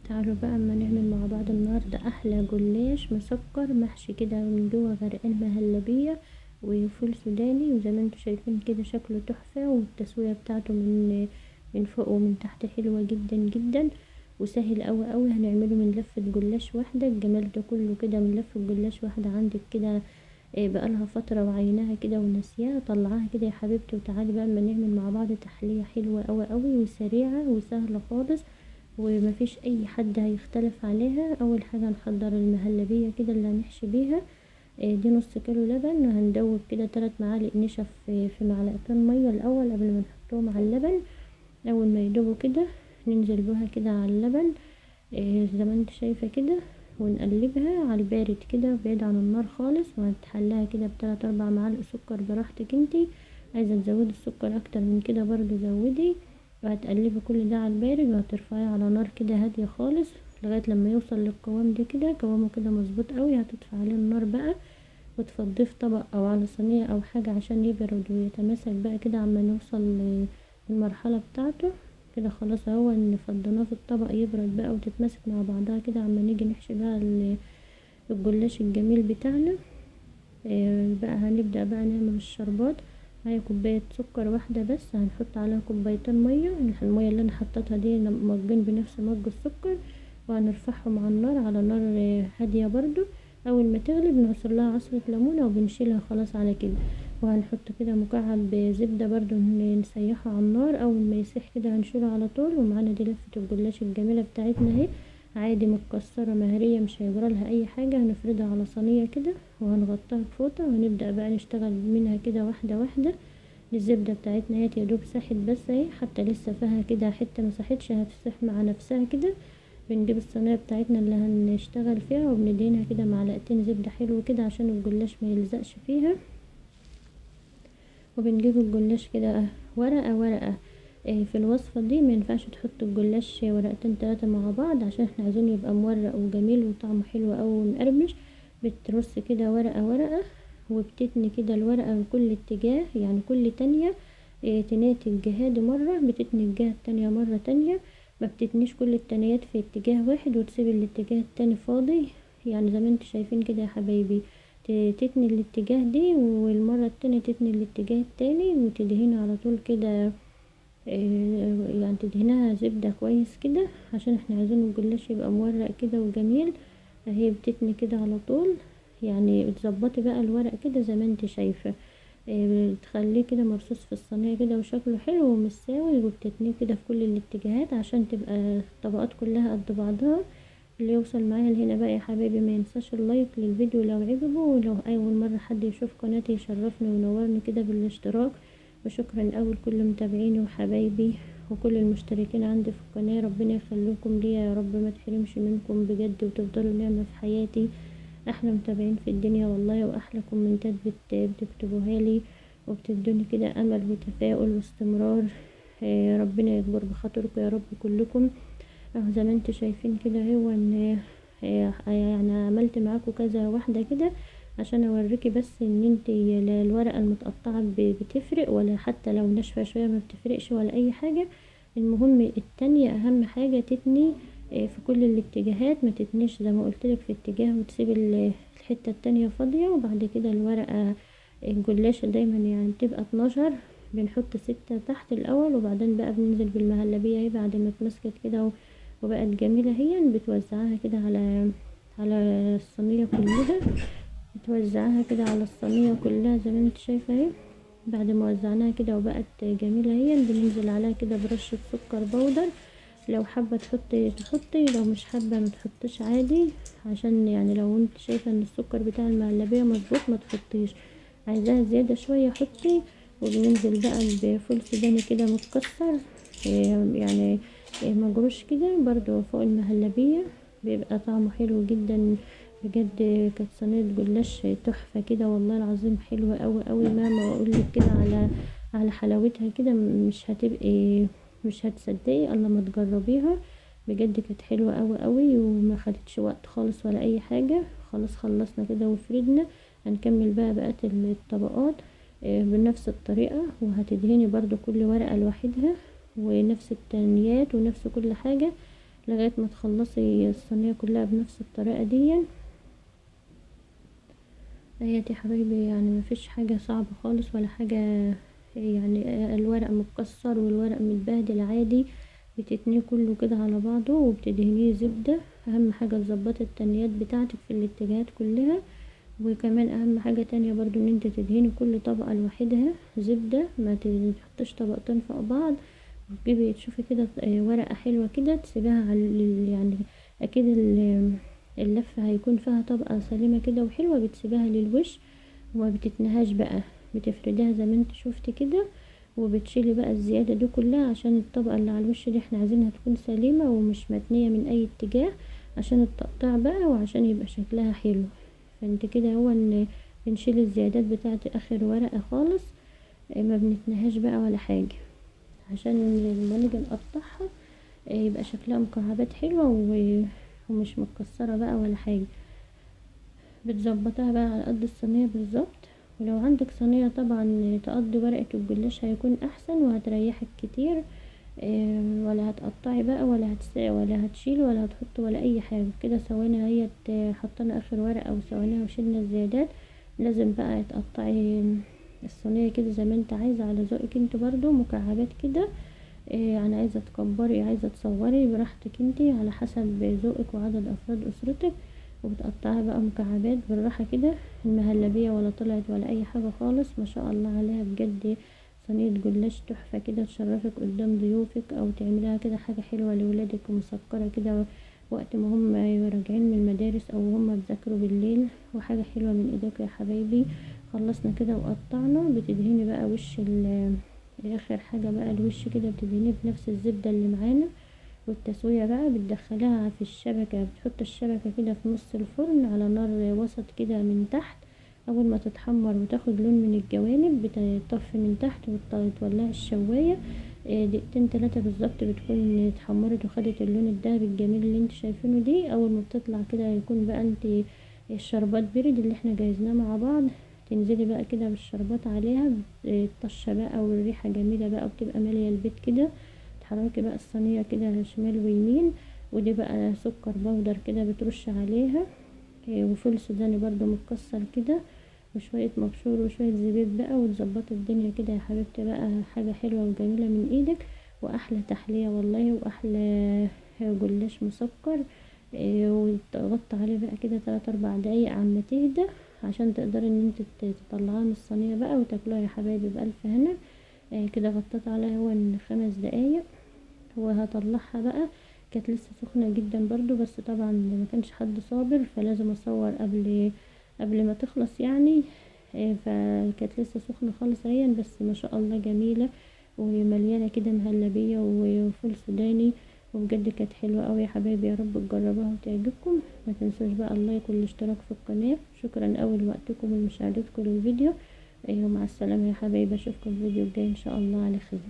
تعالوا بقى اما نعمل مع بعض النهارده احلى جلاش مسكر محشي كده من جوه غرقان مهلبيه وفول سوداني، وزي ما انتوا شايفين كده شكله تحفه، والتسويه بتاعته من فوق ومن تحت حلوه جدا جدا، وسهل قوي قوي. هنعمله من لفه جلاش واحده. الجمال ده كله كده من لفه جلاش واحده عندك كده. بقالها فتره وعيناها كده ونسياها، طلعاها كده يا حبيبتي. وتعالي بقى اما نعمل مع بعض تحليه حلوه قوي قوي وسريعه وسهله خالص، ومفيش اي حد هيختلف عليها. اول حاجة نحضر المهلبية كده اللي هنحشي بيها. دي نص كيلو لبن، وهندوب كده 3 معالق نشا في معلقتين مية الاول قبل ما نحطهم على اللبن. اول ما يدوبوا كده ننزل بها كده على اللبن زي ما انت شايفة كده، ونقلبها على البارد كده بعيد عن النار خالص. وهتحلها كده ب3 4 معالق سكر براحتك انتي. عايزة تزودي السكر اكتر من كده برضو زودي. وهتقلبي كل ده على البارد، وهترفعيه على نار كده هادية خالص لغاية لما يوصل للقوام ده كده، قوامه كده مظبوط قوي. هتطفي عليه النار بقى وتفضيه في طبق او على صينية او حاجة عشان يبرد ويتماسك بقى كده عما نوصل للمرحلة بتاعته كده. خلاص اهو ان فضيناه في الطبق يبرد بقى وتتماسك مع بعضها كده عما نيجي نحشي بقى الجلاش الجميل بتاعنا. بقى هنبدأ بقى نعمل الشربات. معايا كوباية سكر واحدة بس، هنحط عليها كوبايتين مية. المية اللي انا حطيتها دي مجين بنفس مج السكر، وهنرفعهم على النار على نار هادية برضو. اول ما تغلي بنعصر لها عصرة ليمونة وبنشيلها خلاص على كده. وهنحط كده مكعب زبدة برضو نسيحه على النار. اول ما يسيح كده هنشيله على طول. ومعانا دي لفة الجلاش الجميلة بتاعتنا اهي، عادي متكسرة مهرية مش هيجرالها اي حاجة. هنفردها على صينية كده وهنغطيها بفوطة، ونبدأ بقى نشتغل منها كده واحدة واحدة. الزبدة بتاعتنا اهي يا دوب ساحت بس اهي، حتى لسه فيها كده حتة مساحتش، هتسيح مع نفسها كده. بنجيب الصينية بتاعتنا اللي هنشتغل فيها وبندهنها كده معلقتين زبدة حلو كده عشان الجلاش ما يلزقش فيها. وبنجيب الجلاش كده ورقة ورقة. في الوصفة دي ما ينفعش تحط الجلاش ورقتين 3 مع بعض، عشان احنا عايزين يبقى مورق وجميل وطعمه حلو اوي ومقرمش. بترص كده ورقة ورقة، وبتتني كده الورقة من كل اتجاه، يعني كل تانية تنية الجهة دي مرة، بتتني الجهة التانية مرة تانية. ما بتتنيش كل التنيات في اتجاه واحد وتسيب الاتجاه التاني فاضي. يعني زي ما انتوا شايفين كده يا حبايبي، تتني الاتجاه دي، والمرة التانية تتني الاتجاه التاني، وتدهني على طول كده. يعني تدهنها زبدة كويس كده عشان احنا عايزين الجلاش يبقى مورق كده وجميل. اهي بتتني كده على طول. يعني بتظبطي بقى الورق كده زي ما انت شايفة. بتخليه كده مرصوص في الصينية كده وشكله حلو ومستوي، وبتتنيه كده في كل الاتجاهات عشان تبقى الطبقات كلها قد بعضها. اللي يوصل معايا لهنا بقى يا حبايبي ما ينساش اللايك للفيديو لو عجبه، ولو اول مرة حد يشوف قناتي يشرفني وينورني كده بالاشتراك. وشكرا اول كل متابعيني وحبايبي وكل المشتركين عندي في القناة. ربنا يخليكم ليا يا رب، ما تحرمش منكم بجد، وتفضلوا نعمة في حياتي. احلى متابعين في الدنيا والله، واحلى كومنتات بتكتبوها لي وبتدوني كده امل وتفاؤل واستمرار. ربنا يكبر بخاطركم يا رب كلكم. اهو زي ما انتوا شايفين كده هو ان يعني عملت معاكم كذا واحدة كده عشان اوريكي بس ان انت الورقة المتقطعة بتفرق، ولا حتى لو ناشفة شوية ما بتفرقش ولا اي حاجة. المهم التانية اهم حاجة تتني في كل الاتجاهات، ما تتنيش زي ما قلتلك في اتجاه وتسيب الحتة التانية فاضية. وبعد كده الورقة الجلاش دايما يعني تبقى 12، بنحط 6 تحت الاول، وبعدين بقى بننزل بالمهلبية اهي بعد ما اتمسكت كده وبقت جميلة. هي بتوزعها كده على الصينية كلها. بتوزعها كده على الصينية كلها زي ما انت شايفة اهي. بعد ما وزعناها كده وبقت جميلة هي بننزل عليها كده برشة سكر بودر. لو حابة تحطي، لو مش حابة ما تحطيش عادي. عشان يعني لو انت شايفة ان السكر بتاع المهلبية مظبوط ما تحطيش، عايزاها زيادة شوية حطي. وبننزل بقى بفول سوداني كده متكسر يعني مجروش كده برضو فوق المهلبية، بيبقى طعمه حلو جدا بجد. كانت صينية جلاش تحفة كده والله العظيم، حلوة قوي قوي. ما اقولك كده على حلاوتها كده، مش هتصدقي الا لما تجربيها. بجد كانت حلوة قوي قوي وما خدتش وقت خالص ولا اي حاجة. خلاص خلصنا كده وفردنا. هنكمل بقى بقية الطبقات بنفس الطريقة، وهتدهني برضو كل ورقة لوحدها ونفس التنيات ونفس كل حاجة. لغاية ما تخلصي الصينية كلها بنفس الطريقة دي. هي دي حبايبي يعني مفيش حاجة صعبة خالص ولا حاجة، يعني الورق متكسر والورق متبهدل عادي، بتتنيه كله كده على بعضه وبتدهنيه زبدة. اهم حاجة تظبطي التنيات بتاعتك في الاتجاهات كلها. وكمان اهم حاجة تانية برضو ان انت تدهني كل طبقة لوحدها زبدة، ما تحطش طبقتين فوق بعض. وتجيبي تشوفي كده ورقة حلوة كده تسيبها على يعني اكيد اللفة هيكون فيها طبقة سليمة كده وحلوة، بتسيبها للوش وما بتتنهاش بقى، بتفردها زي ما انت شفتي كده، وبتشيلي بقى الزيادة دي كلها عشان الطبقة اللي على الوش دي احنا عايزينها تكون سليمة ومش متنية من اي اتجاه، عشان التقطيع بقى وعشان يبقى شكلها حلو. فانت كده هو ان بنشيل الزيادات بتاعت اخر ورقة خالص، ما بنتنهاش بقى ولا حاجة، عشان لما نيجي نقطعها يبقى شكلها مكعبات حلوة ومش متكسرة بقى ولا حاجة. بتظبطها بقى على قد الصينية بالظبط. ولو عندك صينية طبعا تقضي ورقة الجلاش هيكون احسن وهتريحك كتير. ولا هتقطعي بقى ولا هتشيلي ولا هتحطي ولا اي حاجة كده. سوينا هي حطينا اخر ورقة وسويناها وشيلنا الزيادات. لازم بقى تقطعي الصينية كده زي ما انت عايزة على ذوقك انت برضو مكعبات كده. يعني عايزة تكبري عايزة تصوري براحتك انتي على حسب ذوقك وعدد افراد اسرتك. وبتقطعها بقى مكعبات بالراحة كده. المهلبية ولا طلعت ولا اي حاجة خالص، ما شاء الله عليها بجد. صينية جلاش تحفة كده تشرفك قدام ضيوفك، او تعمليها كده حاجة حلوة لولادك ومسكرة كده وقت ما هم راجعين من المدارس او هم بيذاكروا بالليل، وحاجة حلوة من ايدك يا حبايبي. خلصنا كده وقطعنا. بتدهني بقى وش اخر حاجة بقى الوش كده بتدهنيه بنفس الزبدة اللي معانا. والتسوية بقى بتدخلها في الشبكة، بتحط الشبكة كده في نص الفرن على نار وسط كده من تحت. اول ما تتحمر وتاخد لون من الجوانب بتطفي من تحت وتولع الشواية. دقيقتين 3 بالظبط بتكون اتحمرت وخدت اللون الدهبي الجميل اللي انت شايفينه دي. اول ما بتطلع كده يكون بقى انت الشربات برد اللي احنا جايزناه مع بعض. تنزلي بقى كده بالشربات عليها، الطشة بقى والريحة جميلة بقى وبتبقى مالية البيت كده. تحركي بقى الصينية كده شمال ويمين. ودي بقى سكر بودر كده بترش عليها. وفول سوداني برضو متكسر كده، وشوية مبشور وشوية زبيب بقى، وتظبطي الدنيا كده يا حبيبتي بقى. حاجة حلوة وجميلة من ايدك، واحلى تحلية والله، واحلى جلاش مسكر. وتغطي عليه بقى كده 3-4 دقايق عما تهدى، عشان تقدري ان انت تطلعيها من الصينية بقى وتاكلوها يا حبايبي بألف هنا. كده غطيت عليها هو 5 دقايق وهطلعها بقى. كانت لسه سخنة جدا برضو، بس طبعا ما كانش حد صابر فلازم اصور قبل ما تخلص يعني. فكانت لسه سخنة خالص اهي، بس ما شاء الله جميلة ومليانة كده مهلبية وفول سوداني. وبجد كانت حلوة اوي يا حبايبي، يا رب تجربوها وتعجبكم. ما تنسوش بقى اللايك والاشتراك في القناة. شكرا اوي لوقتكم ومشاهدتكم للفيديو. ومع السلامة يا حبايبي، اشوفكم الفيديو الجاي ان شاء الله على خير.